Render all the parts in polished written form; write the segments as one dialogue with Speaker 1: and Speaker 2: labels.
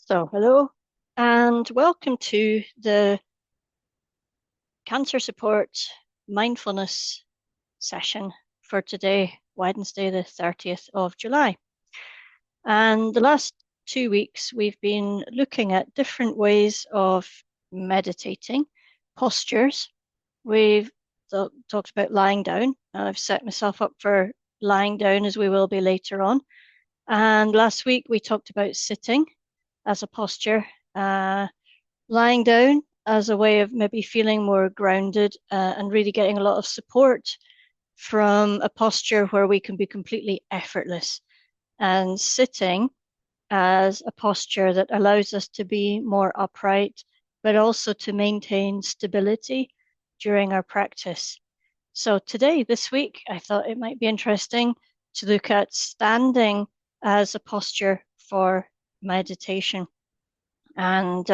Speaker 1: So, hello and welcome to the Cancer Support Mindfulness session for today, Wednesday, the 30th of July. And the last 2 weeks, we've been looking at different ways of meditating, postures. We've talked about lying down, and I've set myself up for lying down as we will be later on. And last week, we talked about sitting as a posture. Lying down as a way of maybe feeling more grounded and really getting a lot of support from a posture where we can be completely effortless, and sitting as a posture that allows us to be more upright, but also to maintain stability during our practice. So today, this week, I thought it might be interesting to look at standing as a posture for meditation. And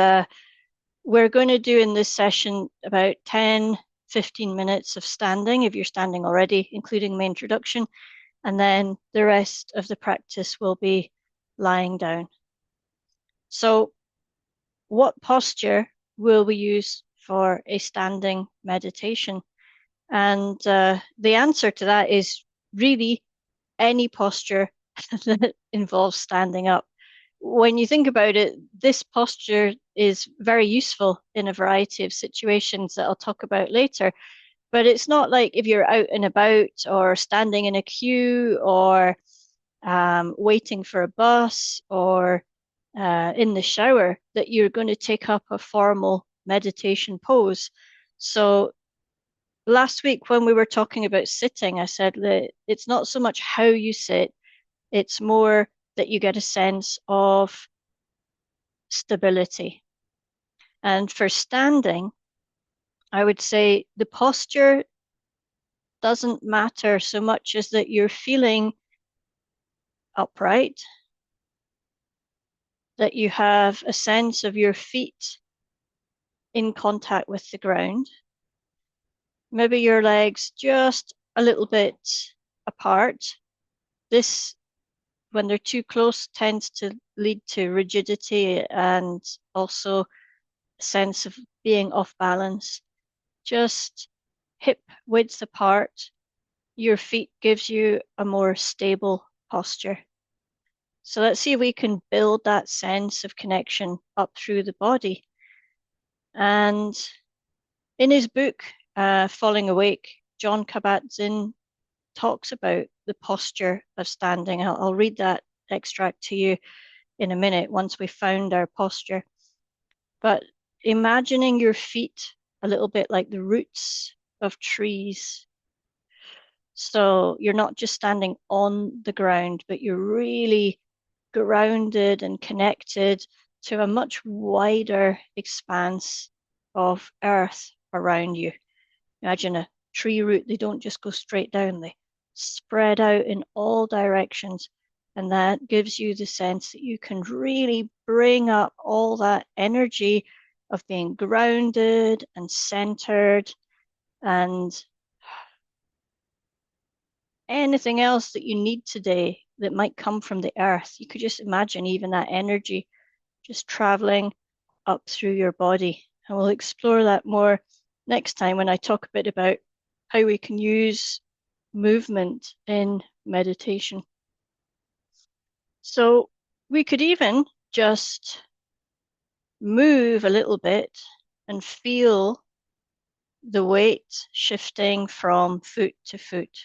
Speaker 1: we're going to do in this session about 10, 15 minutes of standing, if you're standing already, including my introduction, and then the rest of the practice will be lying down. So what posture will we use for a standing meditation? And the answer to that is really any posture that involves standing up. When you think about it, this posture is very useful in a variety of situations that I'll talk about later. But it's not like if you're out and about or standing in a queue or waiting for a bus or in the shower that you're going to take up a formal meditation pose. So last week when we were talking about sitting, I said that it's not so much how you sit, it's more that you get a sense of stability. And for standing, I would say the posture doesn't matter so much as that you're feeling upright, that you have a sense of your feet in contact with the ground. Maybe your legs just a little bit apart. This, when they're too close, tends to lead to rigidity and also a sense of being off balance. Just hip width apart, your feet gives you a more stable posture. So let's see if we can build that sense of connection up through the body. And in his book, Falling Awake, Jon Kabat-Zinn talks about the posture of standing. I'll read that extract to you in a minute once we've found our posture. But imagining your feet a little bit like the roots of trees. So you're not just standing on the ground, but you're really grounded and connected to a much wider expanse of earth around you. Imagine a tree root, they don't just go straight down, they spread out in all directions. And that gives you the sense that you can really bring up all that energy of being grounded and centered and anything else that you need today that might come from the earth. You could just imagine even that energy just traveling up through your body. And we'll explore that more next time when I talk a bit about how we can use movement in meditation. So we could even just move a little bit and feel the weight shifting from foot to foot.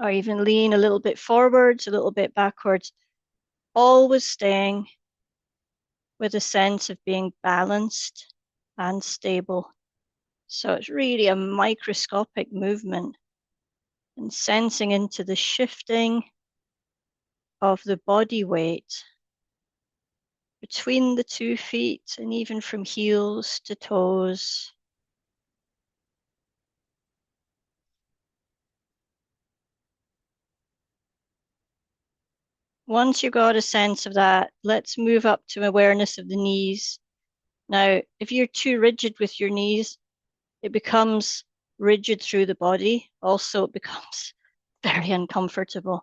Speaker 1: Or even lean a little bit forwards, a little bit backwards, always staying with a sense of being balanced and stable. So it's really a microscopic movement and sensing into the shifting of the body weight between the 2 feet and even from heels to toes. Once you've got a sense of that, let's move up to awareness of the knees. Now, if you're too rigid with your knees, it becomes rigid through the body. Also, it becomes very uncomfortable.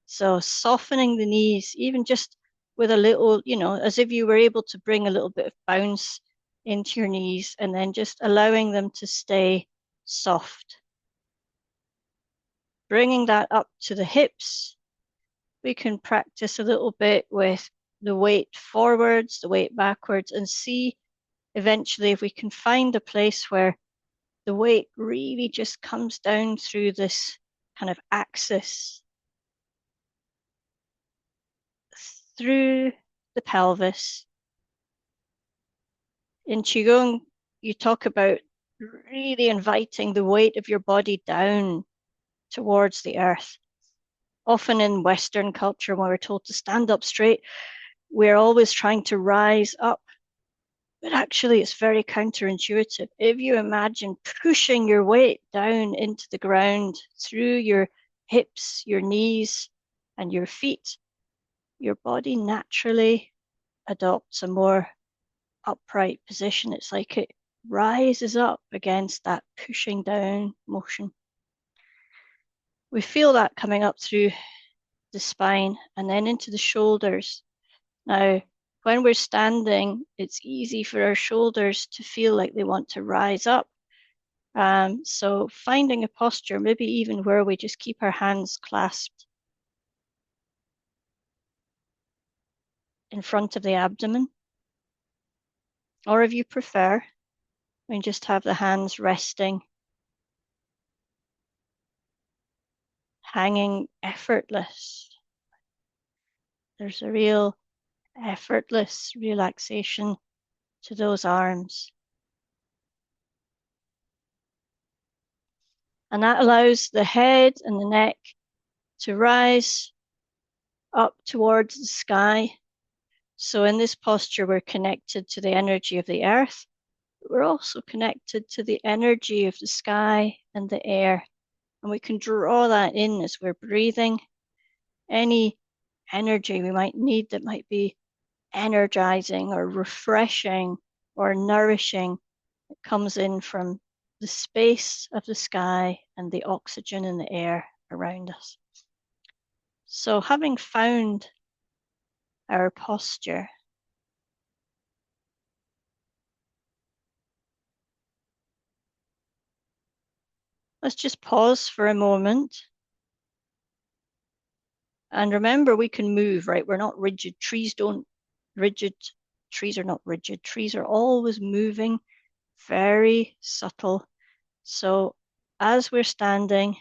Speaker 1: So softening the knees, even just with a little, as if you were able to bring a little bit of bounce into your knees, and then just allowing them to stay soft. Bringing that up to the hips, we can practice a little bit with the weight forwards, the weight backwards, and see eventually if we can find a place where the weight really just comes down through this kind of axis, through the pelvis. In Qigong, you talk about really inviting the weight of your body down towards the earth. Often in Western culture, when we're told to stand up straight, we're always trying to rise up. But actually, it's very counterintuitive. If you imagine pushing your weight down into the ground through your hips, your knees, and your feet, your body naturally adopts a more upright position. It's like it rises up against that pushing down motion. We feel that coming up through the spine and then into the shoulders. Now, when we're standing, it's easy for our shoulders to feel like they want to rise up. So finding a posture, maybe even where we just keep our hands clasped in front of the abdomen. Or if you prefer, we can just have the hands resting, hanging effortless. There's a real effortless relaxation to those arms. And that allows the head and the neck to rise up towards the sky. So in this posture, we're connected to the energy of the earth. But we're also connected to the energy of the sky and the air. And we can draw that in as we're breathing. Any energy we might need that might be energizing or refreshing or nourishing that comes in from the space of the sky and the oxygen in the air around us. So having found our posture, let's just pause for a moment. And remember, we can move, right? We're not rigid. Trees are not rigid. Trees are always moving, very subtle. So as we're standing,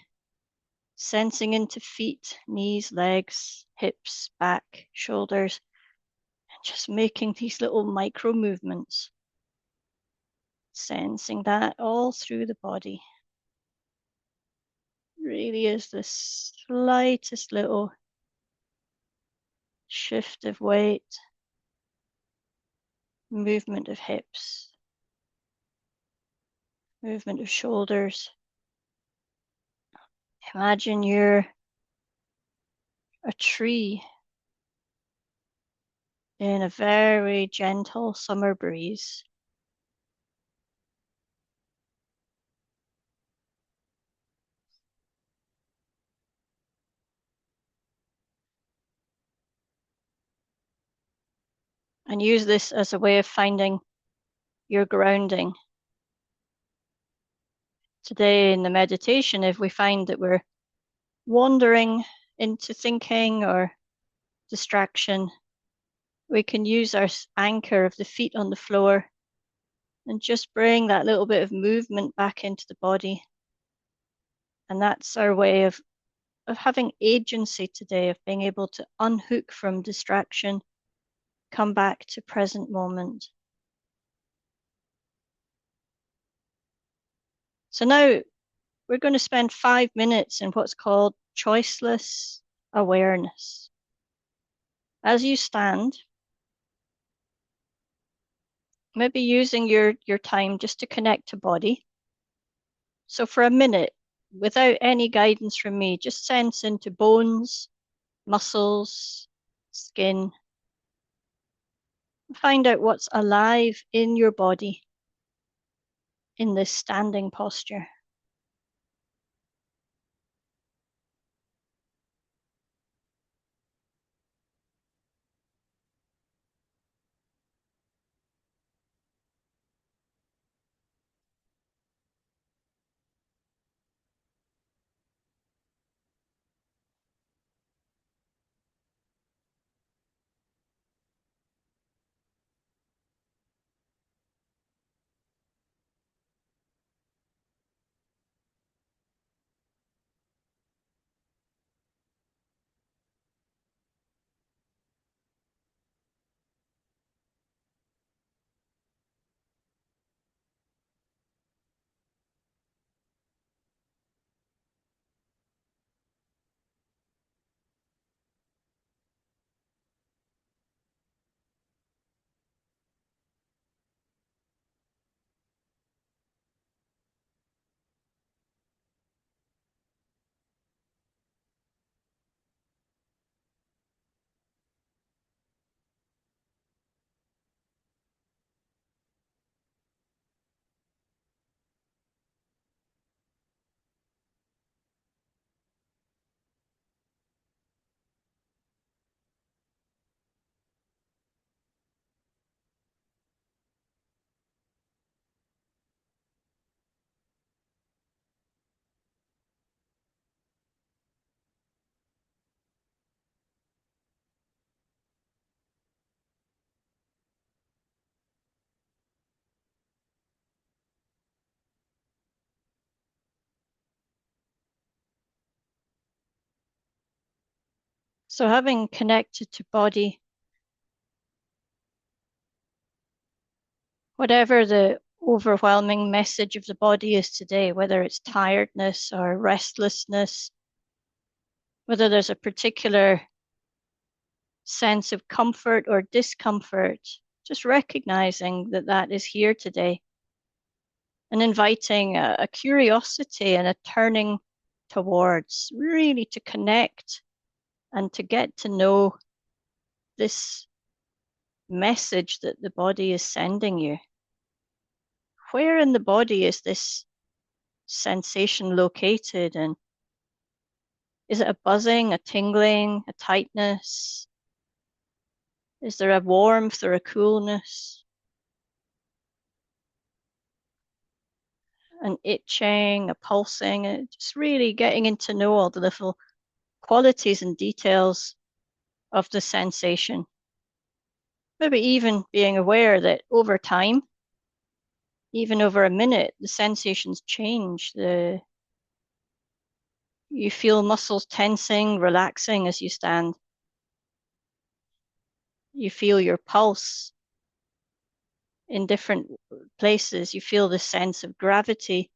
Speaker 1: sensing into feet, knees, legs, hips, back, shoulders, and just making these little micro movements, sensing that all through the body. Really is the slightest little shift of weight, movement of hips, movement of shoulders. Imagine you're a tree in a very gentle summer breeze. And use this as a way of finding your grounding. Today in the meditation, if we find that we're wandering into thinking or distraction, we can use our anchor of the feet on the floor and just bring that little bit of movement back into the body. And that's our way of having agency today, of being able to unhook from distraction, come back to present moment. So now we're going to spend 5 minutes in what's called choiceless awareness. As you stand, maybe using your time just to connect to body. So for a minute, without any guidance from me, just sense into bones, muscles, skin. Find out what's alive in your body in this standing posture. So having connected to body, whatever the overwhelming message of the body is today, whether it's tiredness or restlessness, whether there's a particular sense of comfort or discomfort, just recognizing that that is here today and inviting a curiosity and a turning towards, really to connect and to get to know this message that the body is sending you. Where in the body is this sensation located? And is it a buzzing, a tingling, a tightness? Is there a warmth or a coolness? An itching, a pulsing? Just really getting into know all the little qualities and details of the sensation. Maybe even being aware that over time, even over a minute, the sensations change. You feel muscles tensing, relaxing as you stand. You feel your pulse in different places. You feel the sense of gravity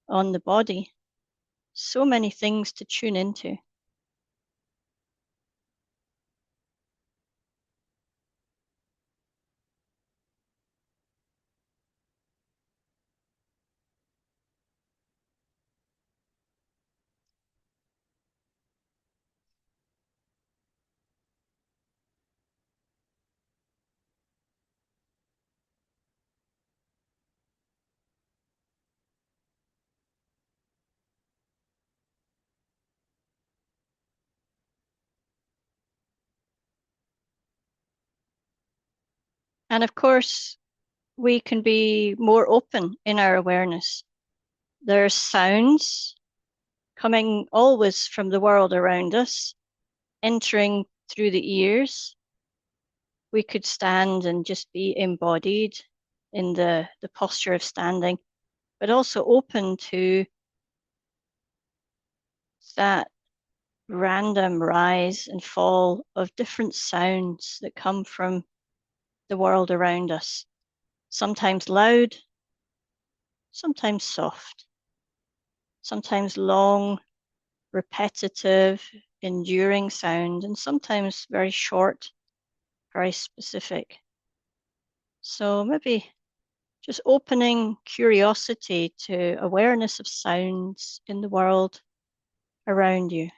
Speaker 1: on the body. So many things to tune into. And of course, we can be more open in our awareness. There's sounds coming always from the world around us, entering through the ears. We could stand and just be embodied in the posture of standing, but also open to that random rise and fall of different sounds that come from the world around us. Sometimes loud, sometimes soft, sometimes long, repetitive, enduring sound, and sometimes very short, very specific. So maybe just opening curiosity to awareness of sounds in the world around you.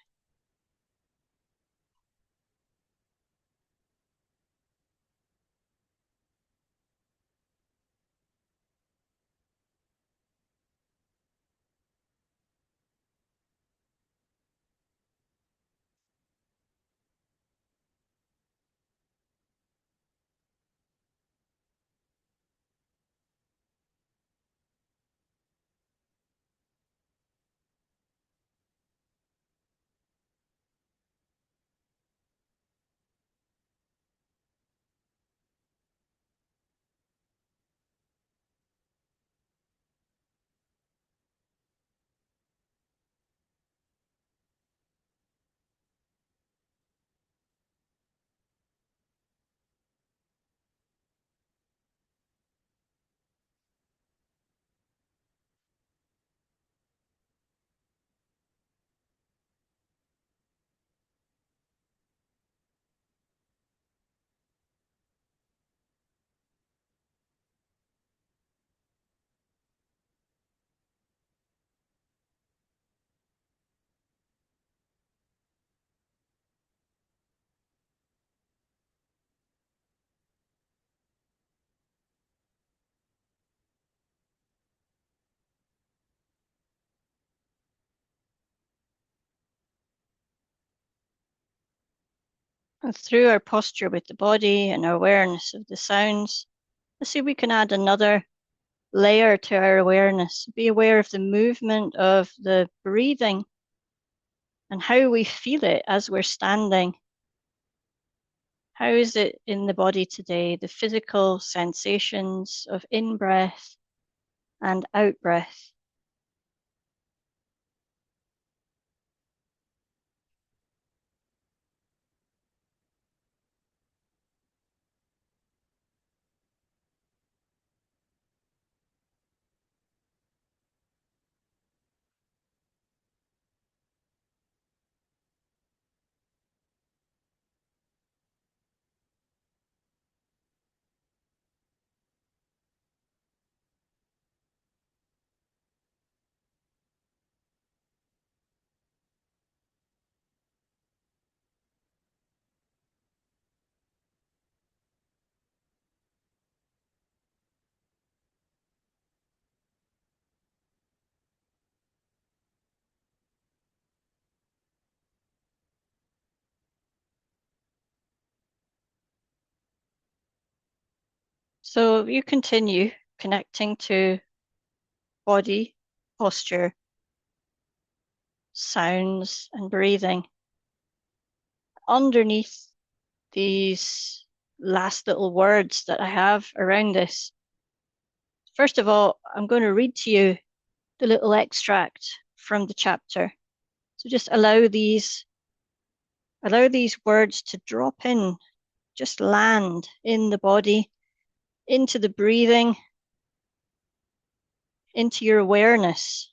Speaker 1: And through our posture with the body and our awareness of the sounds, let's see if we can add another layer to our awareness. Be aware of the movement of the breathing and how we feel it as we're standing. How is it in the body today? The physical sensations of in-breath and out-breath. So you continue connecting to body, posture, sounds, and breathing. Underneath these last little words that I have around this, first of all, I'm going to read to you the little extract from the chapter. So just allow these words to drop in, just land in the body, into the breathing, into your awareness.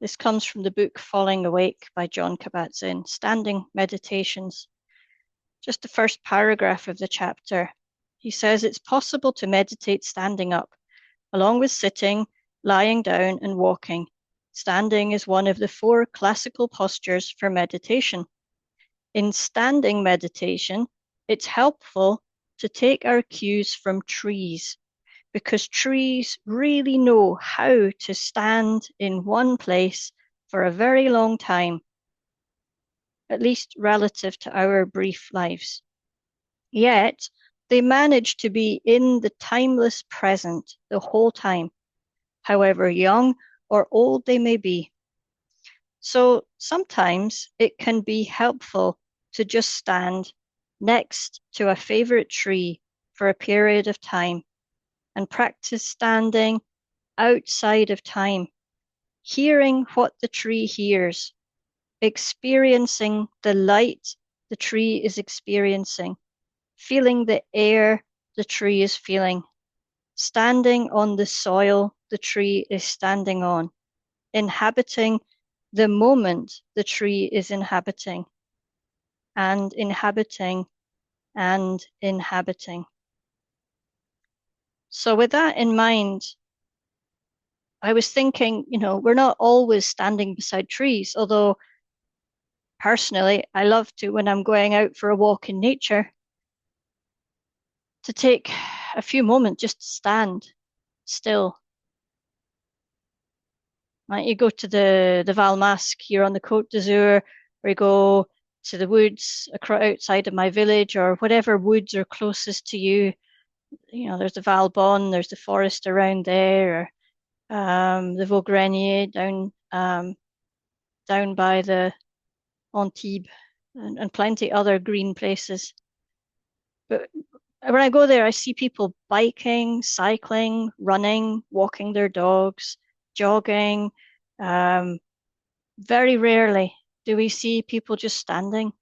Speaker 1: This comes from the book Falling Awake by Jon Kabat-Zinn, Standing Meditations. Just the first paragraph of the chapter. He says it's possible to meditate standing up, along with sitting, lying down, and walking. Standing is one of the 4 classical postures for meditation. In standing meditation, it's helpful to take our cues from trees, because trees really know how to stand in one place for a very long time, at least relative to our brief lives. Yet, they manage to be in the timeless present the whole time, however young or old they may be. So sometimes it can be helpful to just stand next to a favorite tree for a period of time and practice standing outside of time, hearing what the tree hears, experiencing the light the tree is experiencing, feeling the air the tree is feeling, standing on the soil the tree is standing on, inhabiting the moment the tree is inhabiting, and inhabiting and inhabiting. So with that in mind, I was thinking, we're not always standing beside trees, although personally, I love to, when I'm going out for a walk in nature, to take a few moments just to stand still. Right? You go to the Val Masque here on the Côte d'Azur, or you go to the woods outside of my village, or whatever woods are closest to you. There's the Val Bon, there's the forest around there, or the Vaugrennier down by the Antibes, and plenty other green places. But when I go there, I see people biking, cycling, running, walking their dogs, jogging. Very rarely do we see people just standing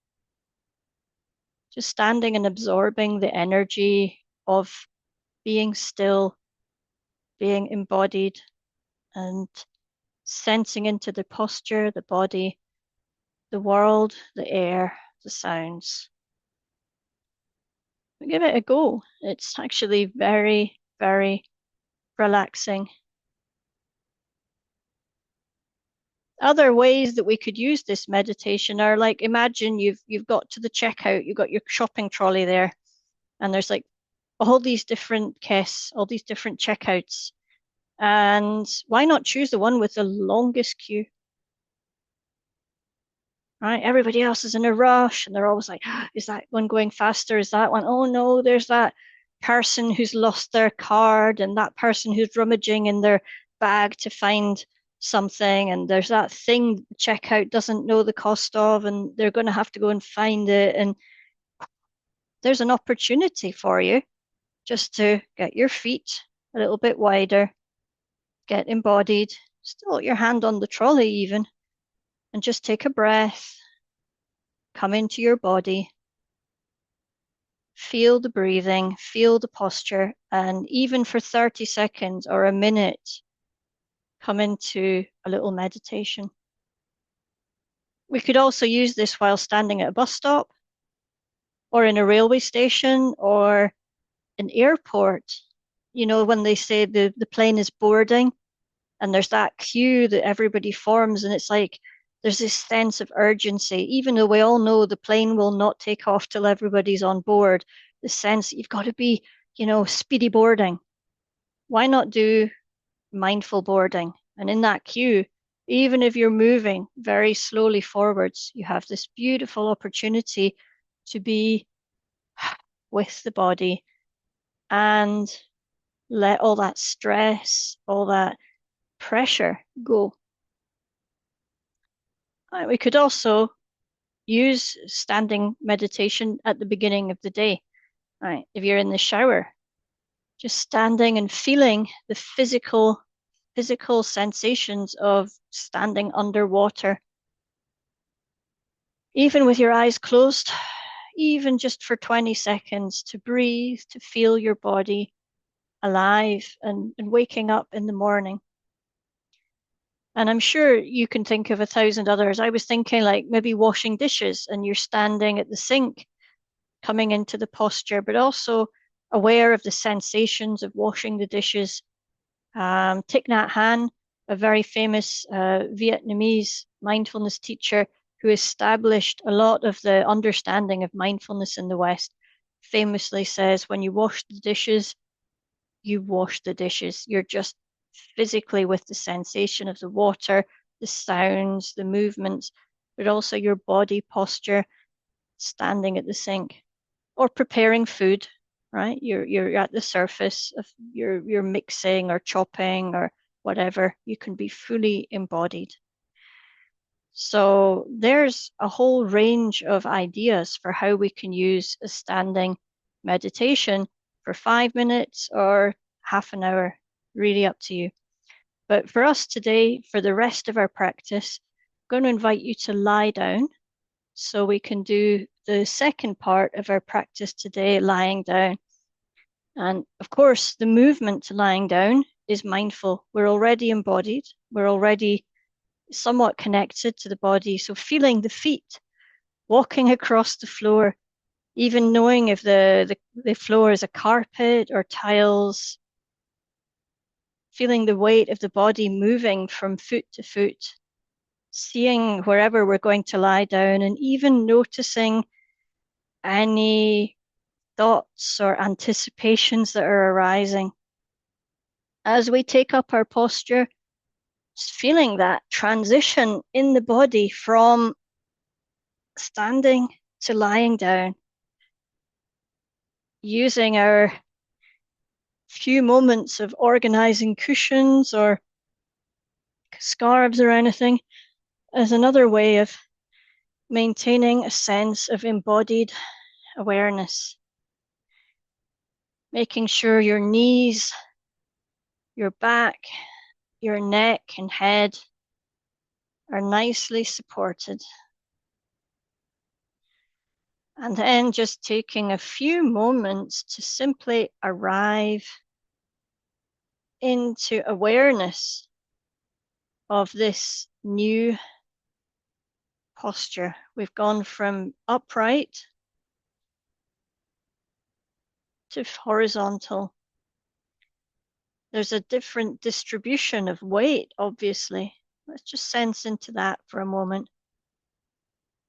Speaker 1: and absorbing the energy of being still, being embodied, and sensing into the posture, the body, the world, the air, the sounds. Give it a go. It's actually very, very relaxing. Other ways that we could use this meditation are, like, imagine you've got to the checkout, you've got your shopping trolley there, and there's like all these different caisses, all these different checkouts. And why not choose the one with the longest queue? Right? Everybody else is in a rush and they're always like, is that one going faster? Is that one? Oh no, there's that person who's lost their card, and that person who's rummaging in their bag to find something, and there's that thing the checkout doesn't know the cost of, and they're going to have to go and find it. And there's an opportunity for you just to get your feet a little bit wider, get embodied, still your hand on the trolley even, and just take a breath, come into your body, feel the breathing, feel the posture, and even for 30 seconds or a minute, come into a little meditation. We could also use this while standing at a bus stop, or in a railway station, or an airport. When they say the plane is boarding, and there's that queue that everybody forms, and it's like there's this sense of urgency, even though we all know the plane will not take off till everybody's on board. The sense that you've got to be, speedy boarding. Why not do mindful boarding? And in that queue, even if you're moving very slowly forwards, you have this beautiful opportunity to be with the body, and let all that stress, all that pressure go. We could also use standing meditation at the beginning of the day. Right. If you're in the shower, just standing and feeling the physical sensations of standing underwater, even with your eyes closed, even just for 20 seconds, to breathe, to feel your body alive and waking up in the morning. And I'm sure you can think of 1,000 others. I was thinking like maybe washing dishes and you're standing at the sink, coming into the posture, but also aware of the sensations of washing the dishes. Thich Nhat Hanh, a very famous Vietnamese mindfulness teacher who established a lot of the understanding of mindfulness in the West, famously says, when you wash the dishes, you wash the dishes. You're just physically with the sensation of the water, the sounds, the movements, but also your body posture standing at the sink or preparing food, right? You're at the surface of you're mixing or chopping or whatever. You can be fully embodied. So there's a whole range of ideas for how we can use a standing meditation for 5 minutes or half an hour, really up to you. But for us today, for the rest of our practice, I'm going to invite you to lie down so we can do the second part of our practice today, lying down. And of course, the movement to lying down is mindful. We're already embodied. We're already somewhat connected to the body. So feeling the feet, walking across the floor, even knowing if the floor is a carpet or tiles, feeling the weight of the body moving from foot to foot, seeing wherever we're going to lie down, and even noticing any thoughts or anticipations that are arising. As we take up our posture, just feeling that transition in the body from standing to lying down, using our few moments of organizing cushions or scarves or anything as another way of maintaining a sense of embodied awareness. Making sure your knees, your back, your neck and head are nicely supported. And then just taking a few moments to simply arrive into awareness of this new posture. We've gone from upright to horizontal. There's a different distribution of weight, obviously. Let's just sense into that for a moment.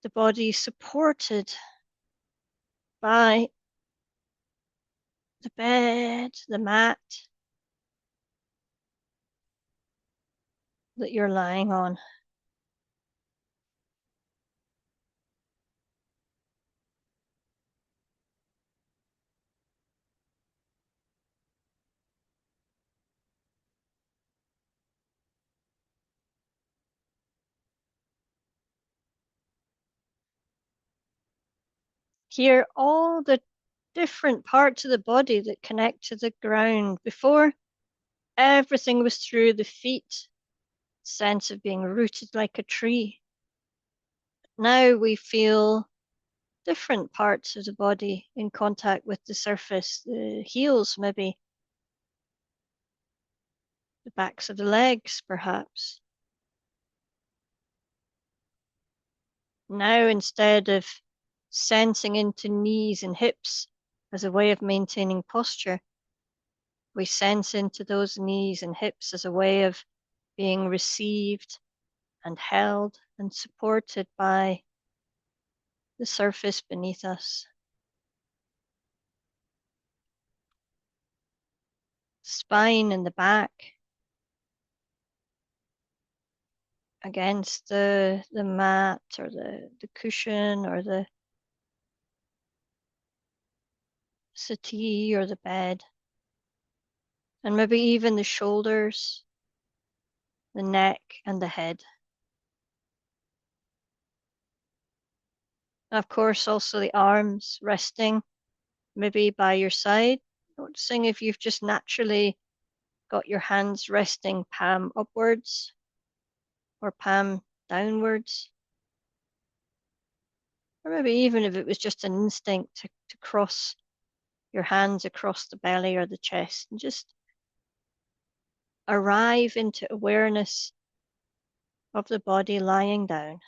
Speaker 1: The body supported by the bed, the mat that you're lying on. Hear all the different parts of the body that connect to the ground. Before, everything was through the feet, sense of being rooted like a tree. Now we feel different parts of the body in contact with the surface, the heels maybe, the backs of the legs perhaps. Now instead of sensing into knees and hips as a way of maintaining posture, we sense into those knees and hips as a way of being received and held and supported by the surface beneath us. Spine and the back against the mat or the cushion or the settee or the bed, and maybe even the shoulders, the neck, and the head. Of course, also the arms resting maybe by your side. Noticing if you've just naturally got your hands resting palm upwards or palm downwards. Or maybe even if it was just an instinct to cross your hands across the belly or the chest and just arrive into awareness of the body lying down.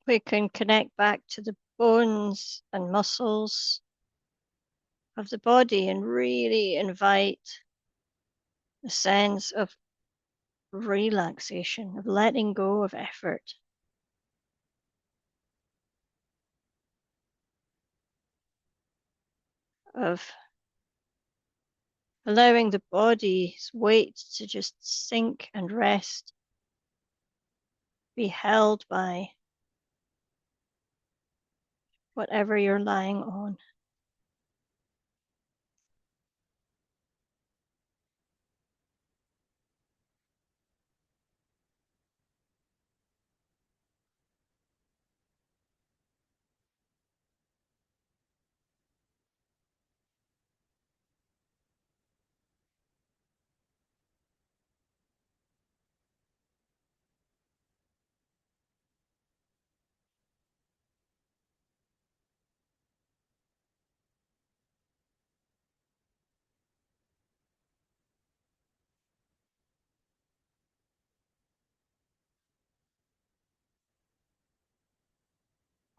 Speaker 1: We can connect back to the bones and muscles of the body and really invite a sense of relaxation, of letting go of effort, of allowing the body's weight to just sink and rest, be held by whatever you're lying on.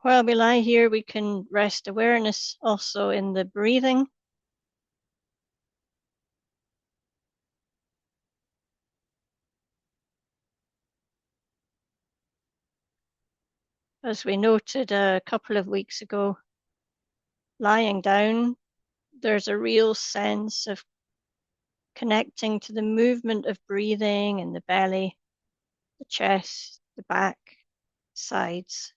Speaker 1: While we lie here, we can rest awareness also in the breathing. As we noted a couple of weeks ago, lying down, there's a real sense of connecting to the movement of breathing in the belly, the chest, the back, sides.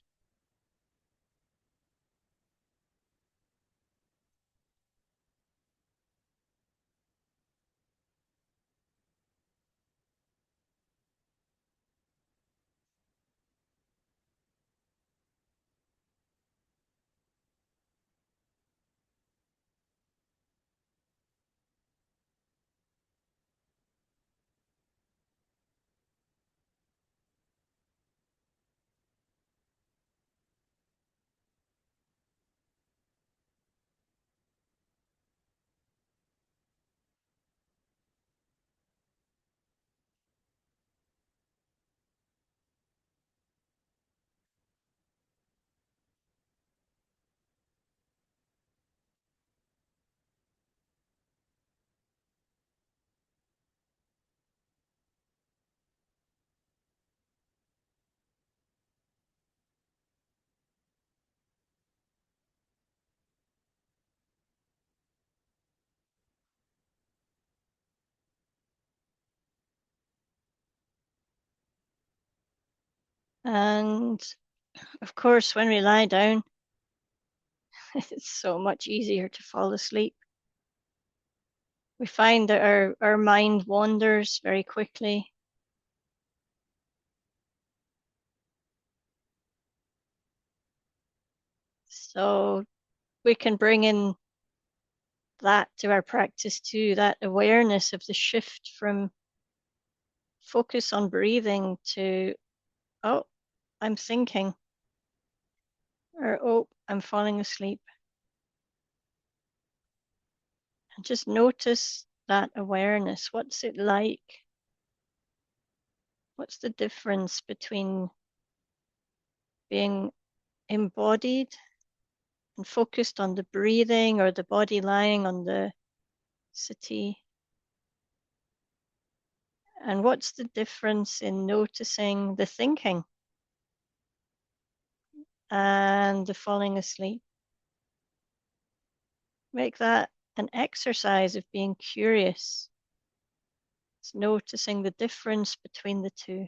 Speaker 1: And of course, when we lie down, it's so much easier to fall asleep. We find that our mind wanders very quickly. So we can bring in that to our practice too, that awareness of the shift from focus on breathing to, oh, I'm thinking, or oh, I'm falling asleep. And just notice that awareness. What's it like? What's the difference between being embodied and focused on the breathing or the body lying on the settee? And what's the difference in noticing the thinking and the falling asleep? Make that an exercise of being curious. It's noticing the difference between the two.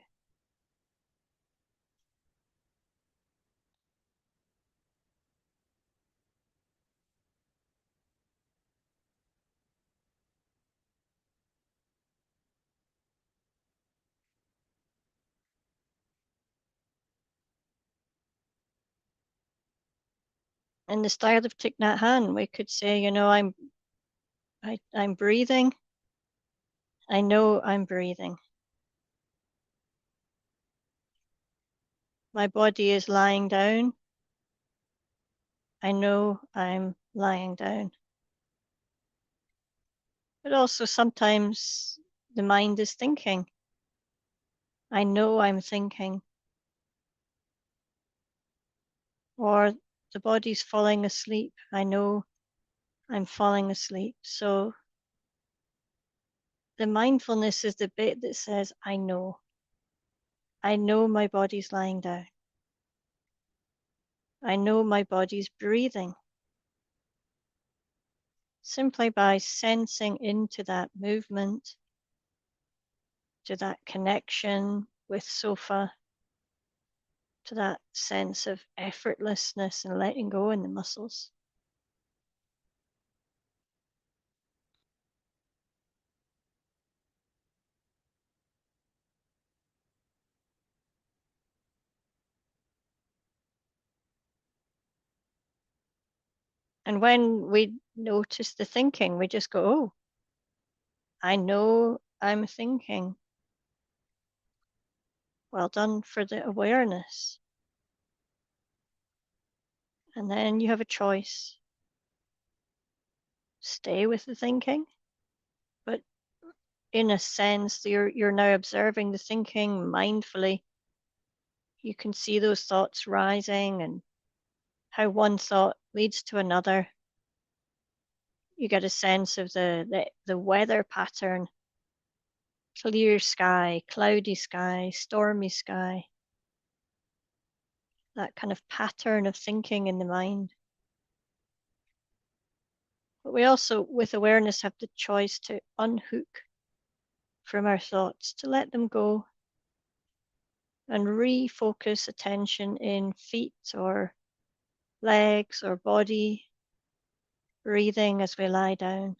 Speaker 1: In the style of Thich Nhat Hanh, we could say, I'm breathing. I know I'm breathing. My body is lying down. I know I'm lying down. But also sometimes the mind is thinking. I know I'm thinking. Or the body's falling asleep. I know I'm falling asleep. So the mindfulness is the bit that says, I know. I know my body's lying down. I know my body's breathing. Simply by sensing into that movement, to that connection with sofa, to that sense of effortlessness and letting go in the muscles. And when we notice the thinking, we just go, oh, I know I'm thinking. Well done for the awareness. And then you have a choice. Stay with the thinking, but in a sense, you're now observing the thinking mindfully. You can see those thoughts rising and how one thought leads to another. You get a sense of the weather pattern: clear sky, cloudy sky, stormy sky, that kind of pattern of thinking in the mind. But we also, with awareness, have the choice to unhook from our thoughts, to let them go and refocus attention in feet or legs or body, breathing as we lie down.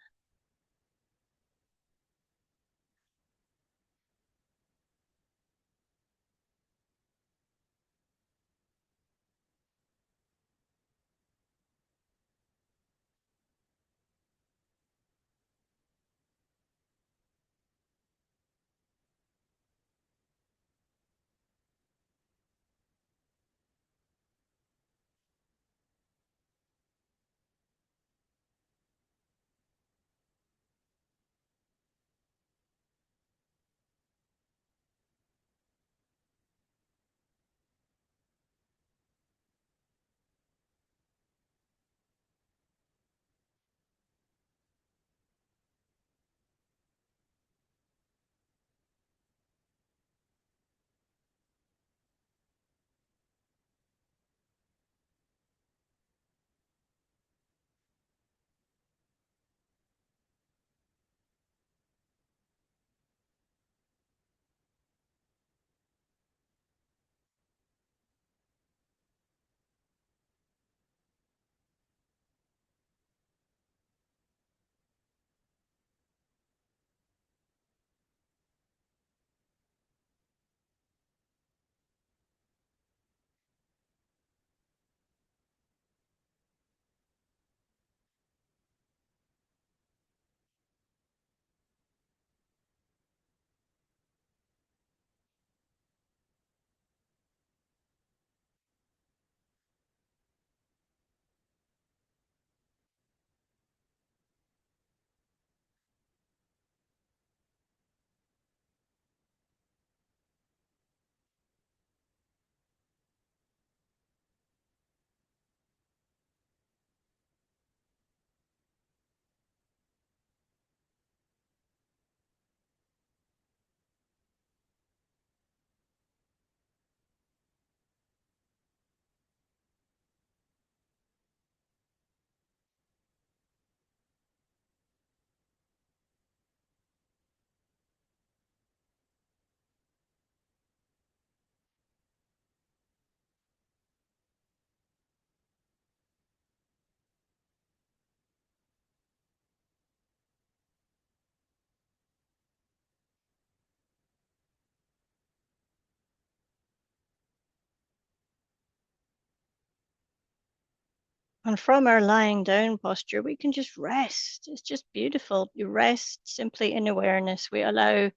Speaker 1: And from our lying down posture, we can just rest. It's just beautiful. You rest simply in awareness. We allow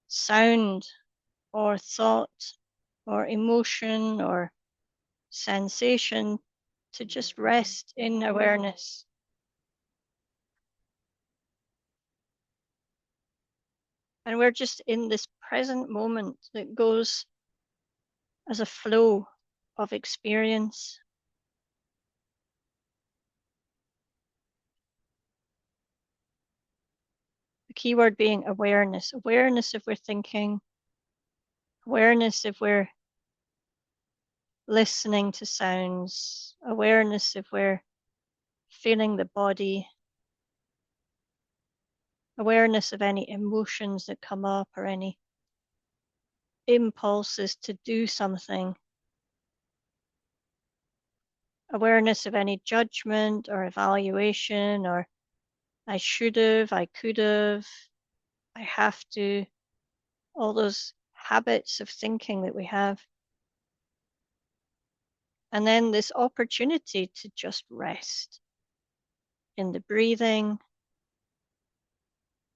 Speaker 1: sound or thought or emotion or sensation to just rest in awareness. And we're just in this present moment that goes as a flow of experience. The key word being awareness. Awareness if we're thinking, awareness if we're listening to sounds, awareness if we're feeling the body, awareness of any emotions that come up or any impulses to do something, awareness of any judgment or evaluation or I should have, I could have, I have to, all those habits of thinking that we have. And then this opportunity to just rest in the breathing,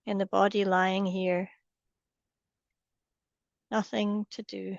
Speaker 1: in the body lying here, nothing to do.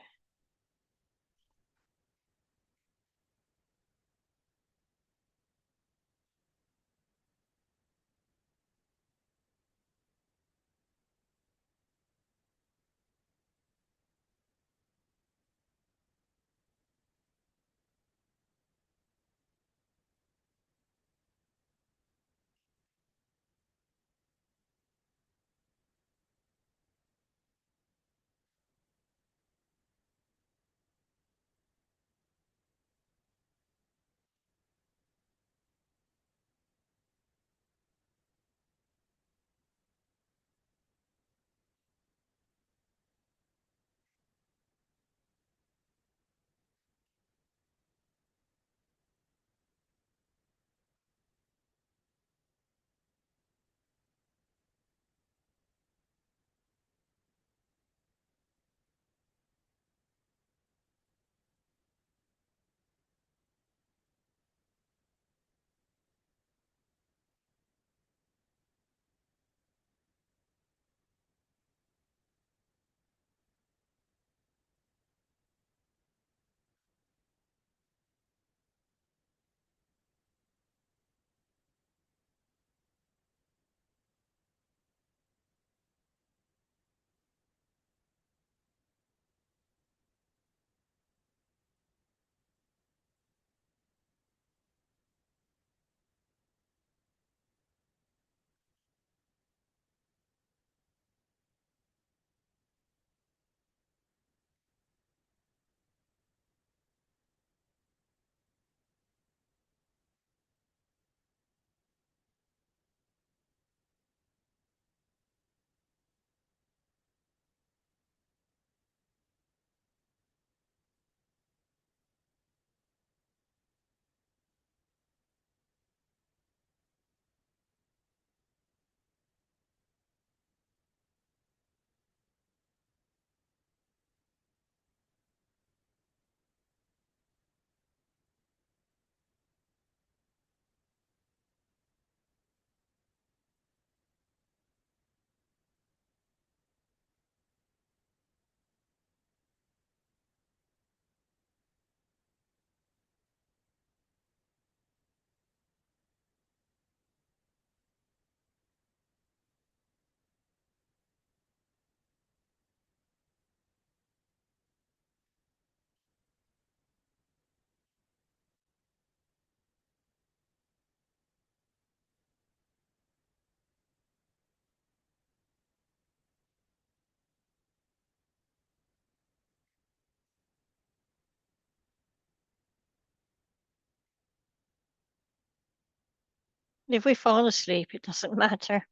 Speaker 1: If we fall asleep, it doesn't matter.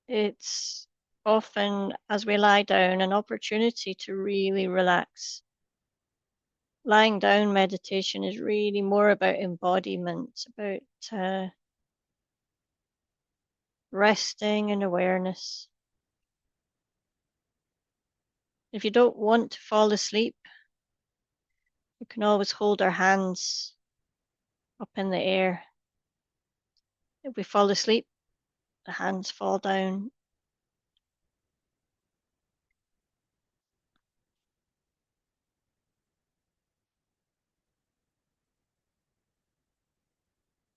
Speaker 1: It's often, as we lie down, an opportunity to really relax. Lying down meditation is really more about embodiment, about resting in awareness. If you don't want to fall asleep, We can always hold our hands up in the air. If we fall asleep, the hands fall down.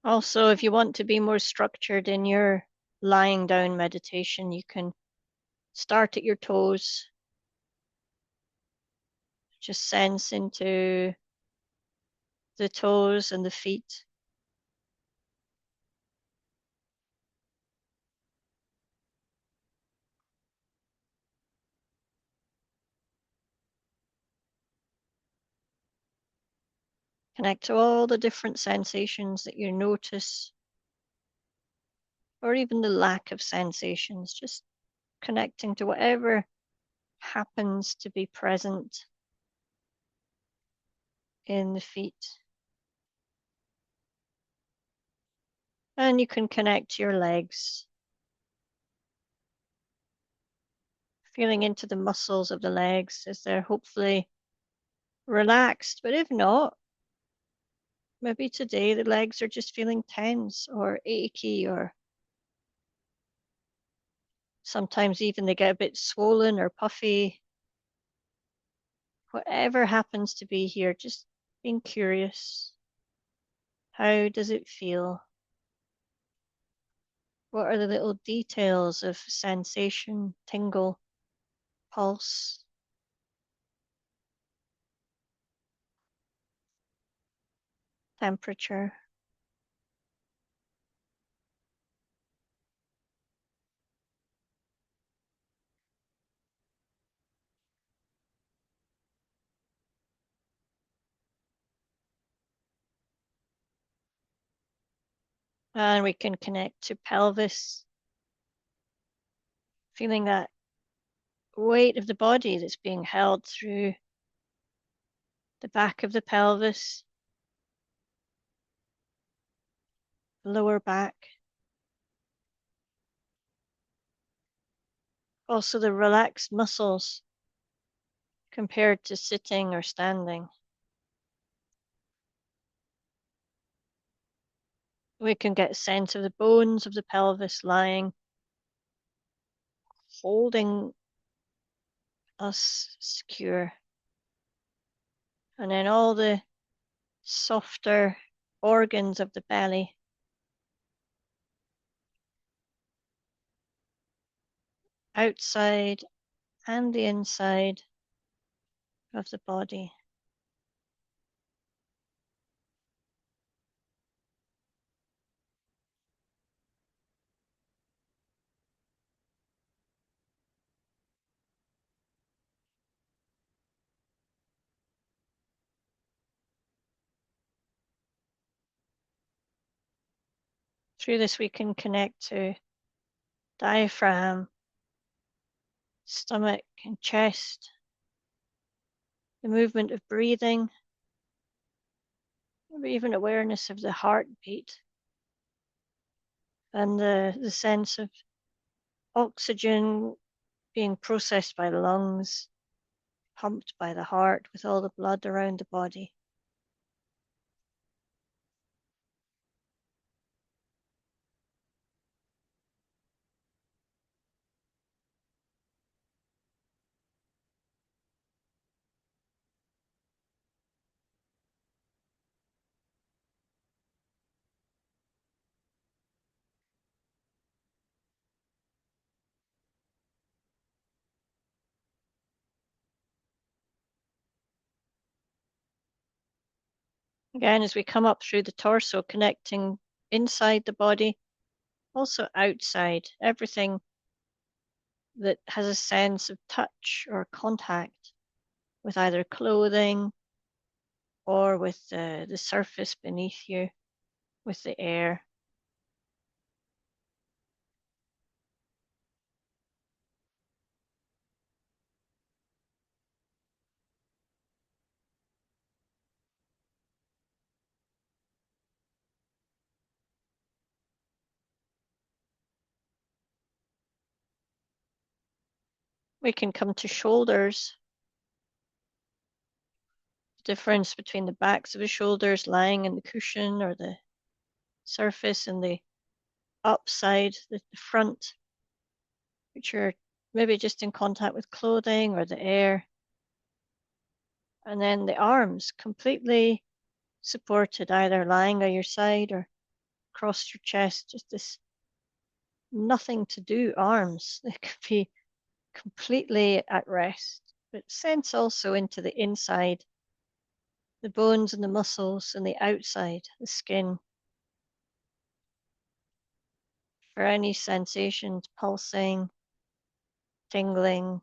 Speaker 1: Also, if you want to be more structured in your lying down meditation, you can start at your toes. Just sense into the toes and the feet. Connect to all the different sensations that you notice, or even the lack of sensations, just connecting to whatever happens to be present in the feet. And you can connect to your legs, feeling into the muscles of the legs as they're hopefully relaxed. But if not, maybe today the legs are just feeling tense or achy, or sometimes even they get a bit swollen or puffy. Whatever happens to be here, just being curious. How does it feel? What are the little details of sensation, tingle, pulse, temperature? And we can connect to pelvis, feeling that weight of the body that's being held through the back of the pelvis, the lower back. Also the relaxed muscles compared to sitting or standing. We can get a sense of the bones of the pelvis lying, holding us secure. And then all the softer organs of the belly, outside and the inside of the body. Through this, we can connect to diaphragm, stomach, and chest, the movement of breathing, or even awareness of the heartbeat, and the sense of oxygen being processed by the lungs, pumped by the heart with all the blood around the body. Again, as we come up through the torso, connecting inside the body, also outside, everything that has a sense of touch or contact with either clothing or with the surface beneath you, with the air. We can come to shoulders, difference between the backs of the shoulders lying in the cushion or the surface and the upside, the front, which are maybe just in contact with clothing or the air. And then the arms completely supported, either lying by your side or across your chest, just this nothing to do arms. They could be completely at rest, but sense also into the inside, the bones and the muscles, and the outside, the skin, for any sensations, pulsing, tingling,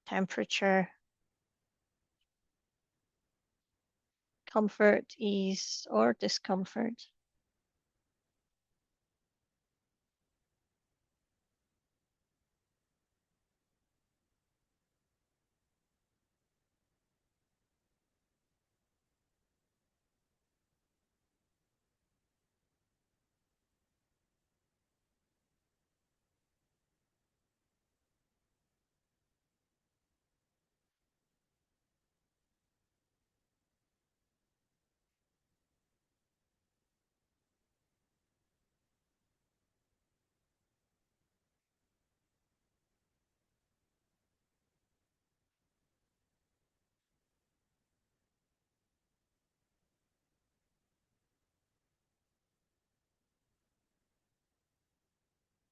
Speaker 1: temperature, comfort, ease, or discomfort.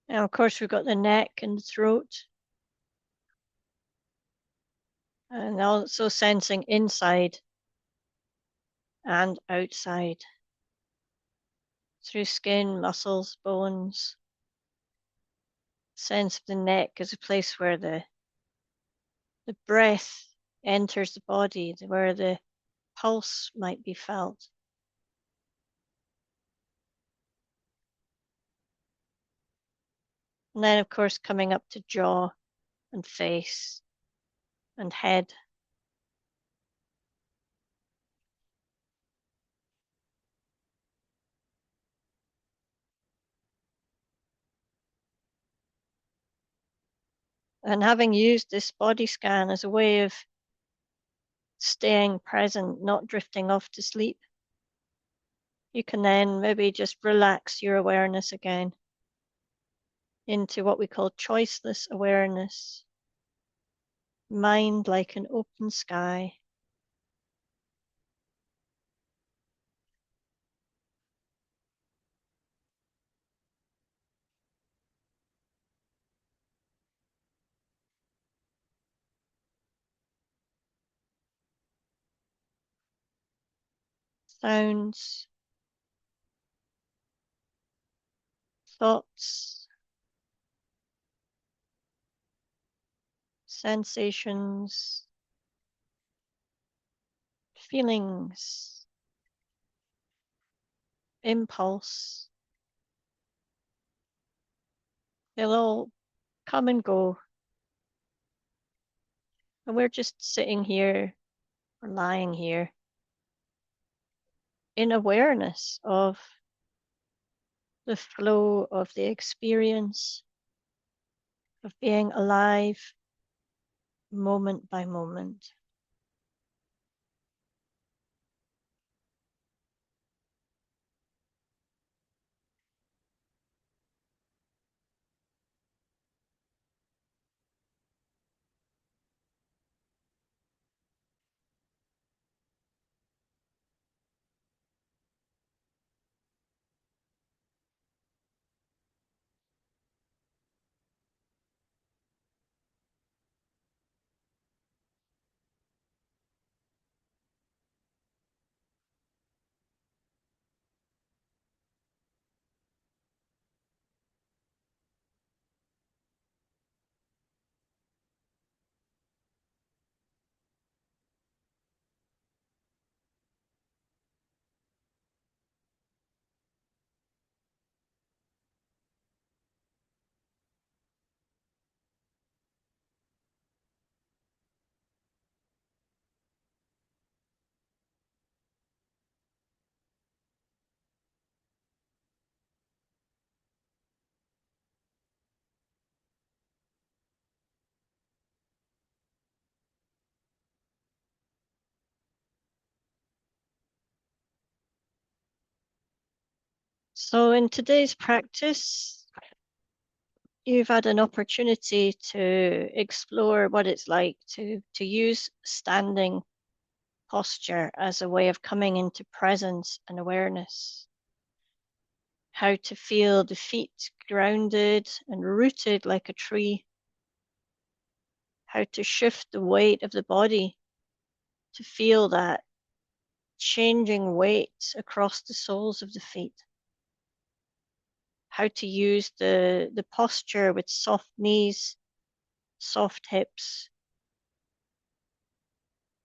Speaker 1: Now, of course, we've got the neck and the throat, and also sensing inside and outside through skin, muscles, bones. Sense of the neck as a place where the breath enters the body, where the pulse might be felt. And then, of course, coming up to jaw and face and head. And having used this body scan as a way of staying present, not drifting off to sleep, you can then maybe just relax your awareness again into what we call choiceless awareness. Mind like an open sky. Sounds, thoughts, sensations, feelings, impulse. They'll all come and go. And we're just sitting here or lying here in awareness of the flow of the experience of being alive moment by moment. So in today's practice, you've had an opportunity to explore what it's like to use standing posture as a way of coming into presence and awareness. How to feel the feet grounded and rooted like a tree. How to shift the weight of the body to feel that changing weight across the soles of the feet. How to use the posture with soft knees, soft hips,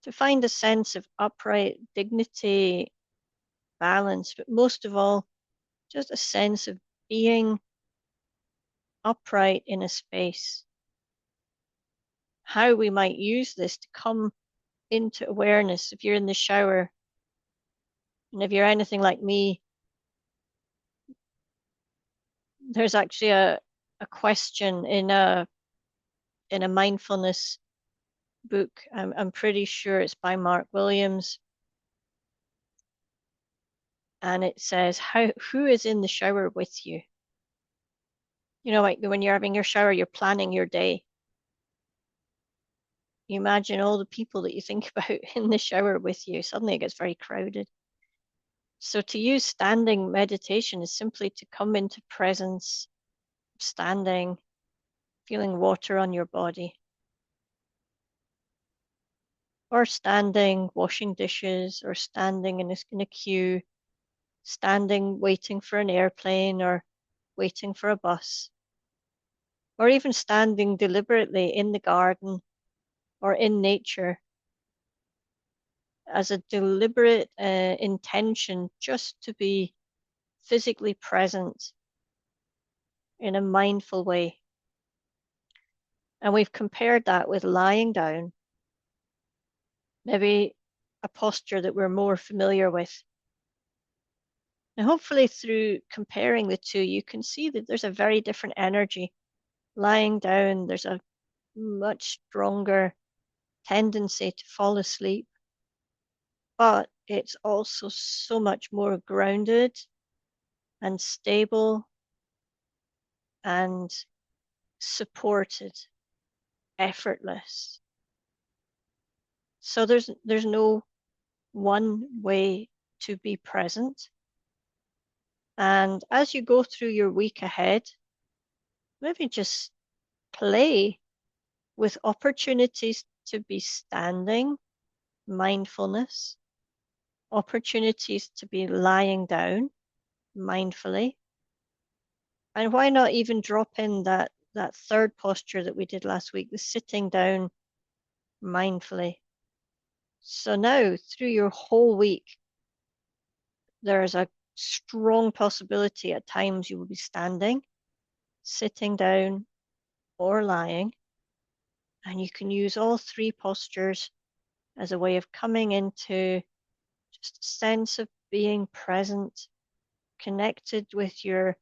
Speaker 1: to find a sense of upright dignity, balance, but most of all, just a sense of being upright in a space. How we might use this to come into awareness. If you're in the shower, and if you're anything like me, there's actually a question in a mindfulness book. I'm pretty sure it's by Mark Williams. And it says, who is in the shower with you? You know, like when you're having your shower, you're planning your day. You imagine all the people that you think about in the shower with you. Suddenly it gets very crowded. So to use standing meditation is simply to come into presence, standing, feeling water on your body, or standing, washing dishes, or standing in a queue, standing, waiting for an airplane, or waiting for a bus, or even standing deliberately in the garden or in nature as a deliberate intention just to be physically present in a mindful way. And we've compared that with lying down, maybe a posture that we're more familiar with. And hopefully through comparing the two, you can see that there's a very different energy. Lying down, there's a much stronger tendency to fall asleep, but it's also so much more grounded and stable and supported, effortless. So there's no one way to be present. And as you go through your week ahead, maybe just play with opportunities to be standing, mindfulness, opportunities to be lying down mindfully. And why not even drop in that third posture that we did last week, the sitting down mindfully. So now through your whole week, there's a strong possibility at times you will be standing, sitting down, or lying. And you can use all three postures as a way of coming into just a sense of being present, connected with your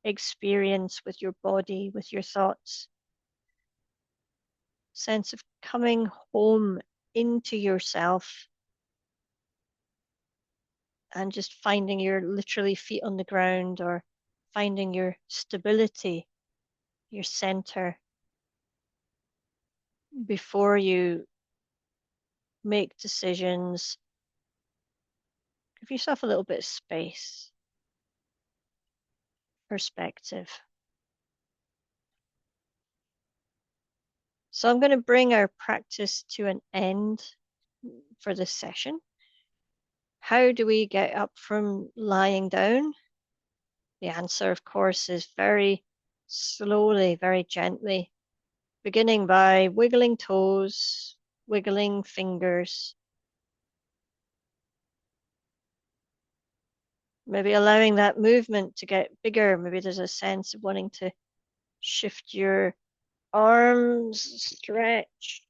Speaker 1: experience, with your body, with your thoughts. Sense of coming home into yourself and just finding your literally feet on the ground, or finding your stability, your center before you make decisions. Give yourself a little bit of space, perspective. So I'm going to bring our practice to an end for this session. How do we get up from lying down? The answer, of course, is very slowly, very gently, beginning by wiggling toes, wiggling fingers, maybe allowing that movement to get bigger. Maybe there's a sense of wanting to shift your arms, stretch,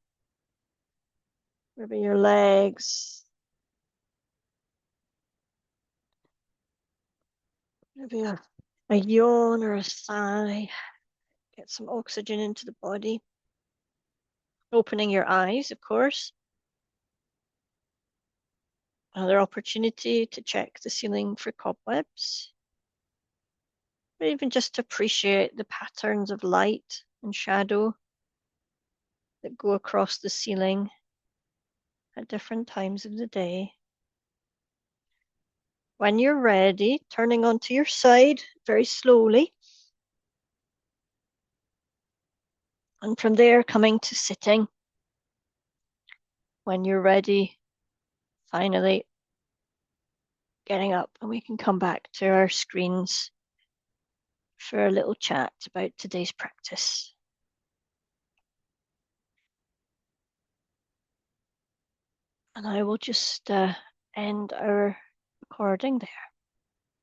Speaker 1: maybe your legs, maybe a yawn or a sigh. Get some oxygen into the body. Opening your eyes, of course. Another opportunity to check the ceiling for cobwebs. or even just appreciate the patterns of light and shadow that go across the ceiling at different times of the day. When you're ready, turning onto your side very slowly. And from there, coming to sitting. When you're ready, finally getting up, and we can come back to our screens for a little chat about today's practice. And I will just end our recording there.